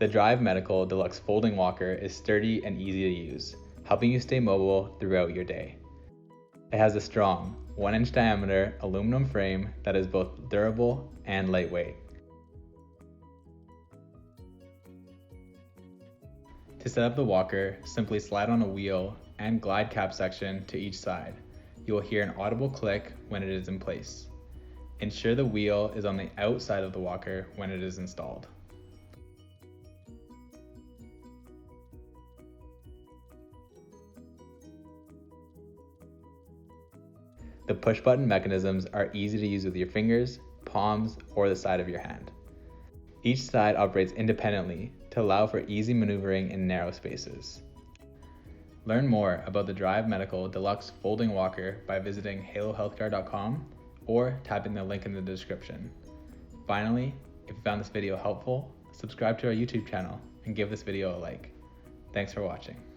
The Drive Medical Deluxe Folding Walker is sturdy and easy to use, helping you stay mobile throughout your day. It has a strong 1-inch diameter aluminum frame that is both durable and lightweight. To set up the walker, simply slide on a wheel and glide cap section to each side. You will hear an audible click when it is in place. Ensure the wheel is on the outside of the walker when it is installed. The push button mechanisms are easy to use with your fingers, palms, or the side of your hand. Each side operates independently to allow for easy maneuvering in narrow spaces. Learn more about the Drive Medical Deluxe Folding Walker by visiting halohealthcare.com or tapping the link in the description. Finally, if you found this video helpful, subscribe to our YouTube channel and give this video a like. Thanks for watching.